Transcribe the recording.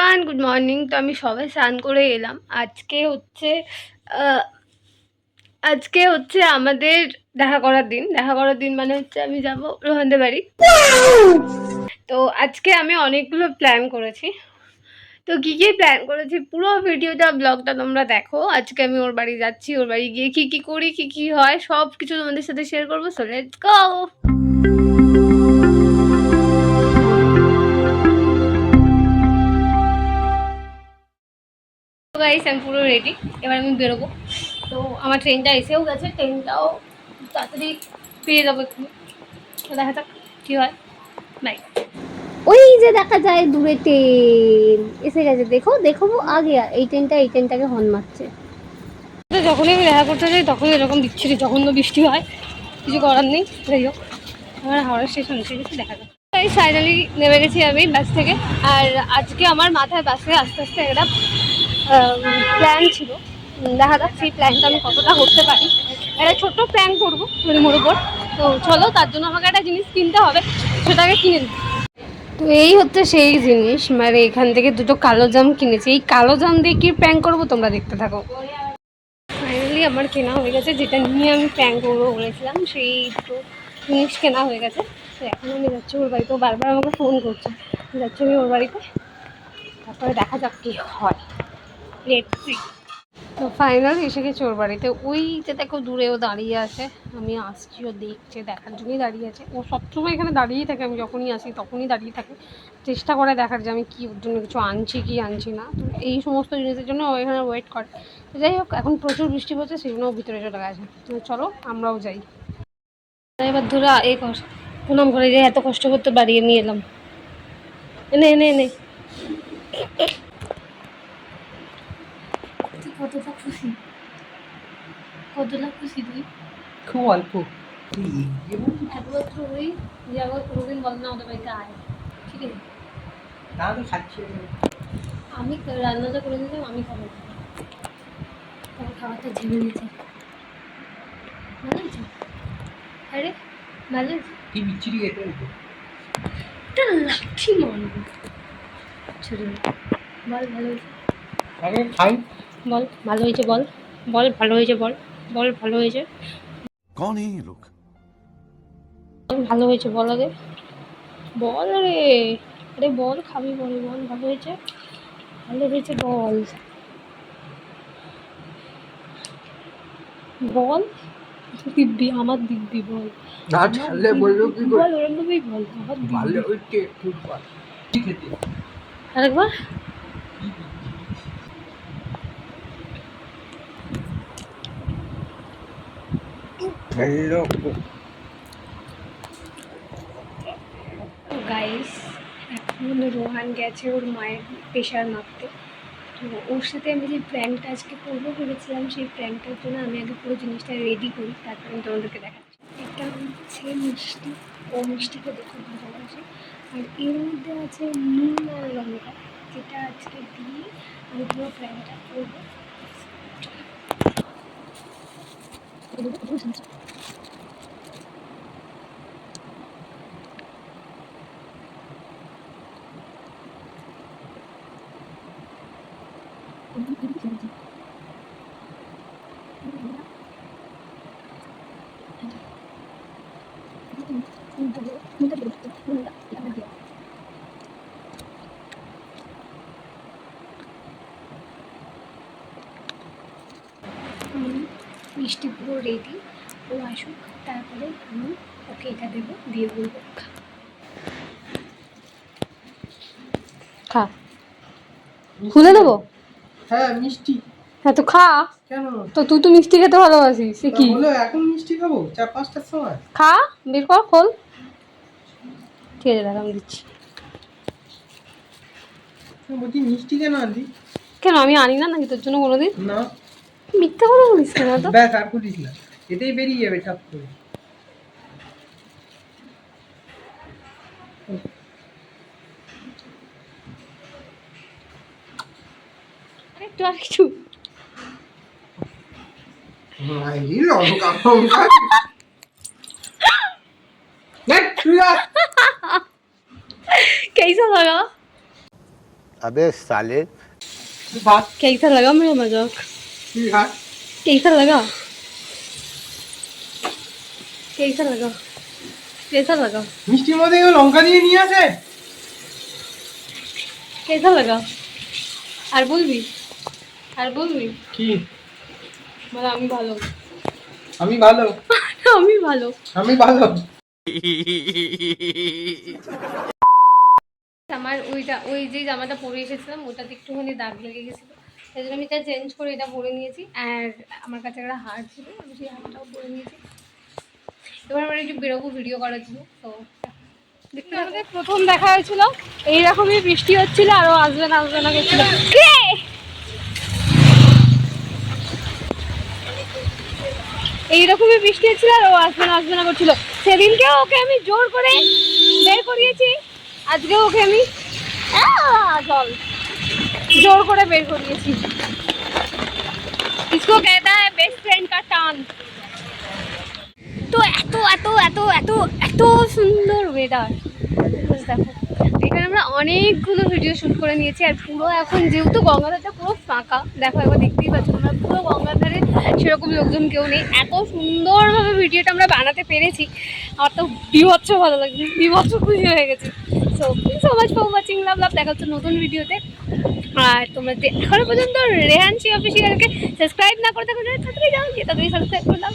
Everyone, good morning. তো আমি সবে স্নান করে এলাম। আজকে হচ্ছে আমাদের দেখা করার দিন মানে হচ্ছে আমি যাব রোহানদের বাড়ি। তো আজকে আমি অনেকগুলো প্ল্যান করেছি। তো কী কী প্ল্যান করেছি পুরো ভিডিওটা ব্লগটা তোমরা দেখো। আজকে আমি ওর বাড়ি যাচ্ছি, ওর বাড়ি গিয়ে কী কী করি, কী কী হয় সব কিছু তোমাদের সাথে শেয়ার করবো। So let's go guys. আমি পুরো রেডি, এবার আমি বেরোবো। তো আমার ট্রেনটা এসেও গেছে, ট্রেনটাও তাড়াতাড়ি পেয়ে যাবো একটু। তো দেখা যাক কী হয়। বাই। ওই যে দেখা যায় দূরে ট্রেন এসে গেছে, দেখো দেখো আগে এই ট্রেনটাকে হর্ন মারছে। তো যখনই আমি দেখা করতে যাই তখনই এরকম বিচ্ছিরি জঘন্য বৃষ্টি হয়, কিছু করার নেই। যাই হোক, আমার হাওড়া স্টেশন এসে গেছি, দেখা যাক। তাই ফাইনালি নেমে গেছি আমি বাস থেকে। আর আজকে আমার মাথায় বাসে আস্তে আস্তে একটা প্ল্যান ছিল। দেখা যাক সেই প্ল্যানটা আমি কতটা করতে পারি। একটা ছোট্ট প্ল্যান করবো মোড়ের উপর। তো চলো, তার জন্য আমাকে একটা জিনিস কিনতে হবে, সেটাকে কিনে নিই। তো এই হচ্ছে সেই জিনিস, মানে এখান থেকে দুটো কালো জাম কিনেছি। এই কালো জাম দিয়ে কি প্র্যাঙ্ক করবো তোমরা দেখতে থাকো। ফাইনালি আমার কেনা হয়ে গেছে, যেটা নিয়ে আমি প্র্যাঙ্ক করবো বলেছিলাম, সেই দুটো জিনিস কেনা হয়ে গেছে। তো এখন আমি যাচ্ছি ওর বাড়িতে। বারবার আমাকে ফোন করছে, যাচ্ছি আমি ওর বাড়িতে। তারপরে দেখা যাক কী হয়। Let's see. তো ফাইনালি এসে গেছে ওর বাড়িতে। ওই যে দেখো দূরেও দাঁড়িয়ে আছে, আমি আসছি ও দেখছে, দেখার জন্যই দাঁড়িয়ে আছে। ও সবসময় এখানে দাঁড়িয়েই থাকে, আমি যখনই আসি তখনই দাঁড়িয়ে থাকে, চেষ্টা করে দেখার যে আমি কি ওর জন্য কিছু আনছি কি আনছি না। তো এই সমস্ত জিনিসের জন্য ও এখানে ওয়েট করে। তো যাই হোক, এখন প্রচুর বৃষ্টি পড়ছে, সেই জন্য ও ভিতরে চলে গেছে। তো চলো আমরাও যাই। এবার ধরে এই কর প্রণাম করে যে এত কষ্ট করতে বাড়িয়ে নিয়ে এলাম। এনে এনে এনে তুই কতটা খুশি, কতটা খুশি তুই? খুব অল্প। একমাত্র ওই যাবো রবিন বল না ওদের বাড়িতে আয়, ঠিক আছে? না তো খাচ্ছি আমি রান্নাটা করে দিলাম, আমি খাবো। তোমার খাবারটা ঝেড়ে নিয়েছে, ভালো হয়েছে? আরে ভালো হয়েছে। কি বিচ্ছিরি খেতে হয়েছে। একটা লাঠি মারবো ছেড়ে। বল ভালো হয়েছে, আগে খাই। বল ভালো হয়েছে, বল বল ভালো হয়েছে, বল বল ভালো হয়েছে, कौन है ये लोग? বল ভালো হয়েছে, বল আগে বল। আরে আরে বল, খাবি বল, বল ভালো হয়েছে, ভালো হয়েছে বল, বল দিব্যি আমার দিব্যি বল। না ছাড়লে বললো কি করে? বল ওরম ভাবেই বল আমার ভালো দিব্যি। হচ্ছে একটু বল। কি খেতে? আরেকবার। হ্যালো গাইস, এখন রোহান গেছে ওর মায়ের প্রেশার মাপতে। তো ওর সাথে আমি যে প্র্যাঙ্কটা আজকে করবো ভেবেছিলাম, সেই প্র্যাঙ্কটার জন্য আমি আগে পুরো জিনিসটা রেডি করি, তারপরে আমি তোমাদেরকে দেখাচ্ছি। এটা হচ্ছে মিষ্টি, ও মিষ্টিকে দেখে ভালোবাসে। আর এর মধ্যে আছে নুন আর লঙ্কা, যেটা আজকে দিয়ে আমি পুরো প্র্যাঙ্কটা করবো। মিষ্টি পুরো রেডি, ও আসুক তারপরে আমি ওকে এটা দেবো, দিয়ে বলবো খা। খুলে দেবো? হ্যাঁ মিষ্টি। হ্যাঁ তো খা। কেন? তো তুই তো মিষ্টি খেতে ভালোবাসিস, সে কি? বলো এখন মিষ্টি খাবো 4-5টার সময়? খা, বের কর, খোল। ঠিক আছে দাদা, আমি দিচ্ছি। বলছি মিষ্টি কেন আনলি? কেন আমি আনি না নাকি তোর জন্য কোনোদিন? না মিথ্যা কথা বলিস কেন তো? ব্যাস আর করিস না, এতেই বেরিয়ে যাবে ঠাপ করে। একটু আর একটু। মাইরি লঙ্কা ফঙ্কা। कैसा लगा? अबे साले তুই ভাত कैसा लगा मेरा मजाक তুই ভাত कैसा लगा कैसा लगा कैसा लगा মিষ্টির মধ্যে কেউ লঙ্কা দিয়ে নিয়ে আসে कैसा लगा আর বলবি কি বল আমি ভালো আমি ভালো আমি ভালো আমি ভালো আমার ওই যে জামাটা পরে এসেছিলাম ওটাতে একটুখানি দাগ লেগে গেছিলো সেই জন্য আমি এটা চেঞ্জ করে এটা পরে নিয়েছি। আর আমার কাছে একটা হার ছিল, আমি সেই হারটাও পরে নিয়েছি। এবার আমরা একটু বেরোবো ভিডিও করার জন্য। তো দেখতে আমাদের প্রথম দেখা হয়েছিল, এইরকমই বৃষ্টি হচ্ছিল আরও আসবে না গেছিল। এইরকমই বৃষ্টি হচ্ছিল আর ও আসবে না করছিল। সেদিনকেও ওকে আমি জোর করে বের করিয়েছি, আজকেও ওকে আমি জোর করে বের করিয়েছি। इसको कहता है बेस्ट फ्रेंड का टान। তো এত সুন্দর ওয়েদার, দেখো এখানে আমরা অনেকগুলো ভিডিও শ্যুট করে নিয়েছি। আর পুরো এখন যেহেতু গঙ্গাধারটা পুরো ফাঁকা, দেখো একবার দেখতেই পাচ্ছ আমরা, পুরো গঙ্গাধারে সেরকম লোকজন কেউ নেই। এত সুন্দরভাবে ভিডিওটা আমরা বানাতে পেরেছি, আমার তো বিভৎস ভালো লাগছে, বিভৎস খুশি হয়ে গেছে। So so much for watching, লাভ দেখা হচ্ছে নতুন ভিডিওতে। আর তোমরা যে এখনো পর্যন্ত রেহানশি অফিসিয়ালকে সাবস্ক্রাইব না করে থাকো, তাড়াতাড়ি যাও, তাড়াতাড়ি সাবস্ক্রাইব করে দাও।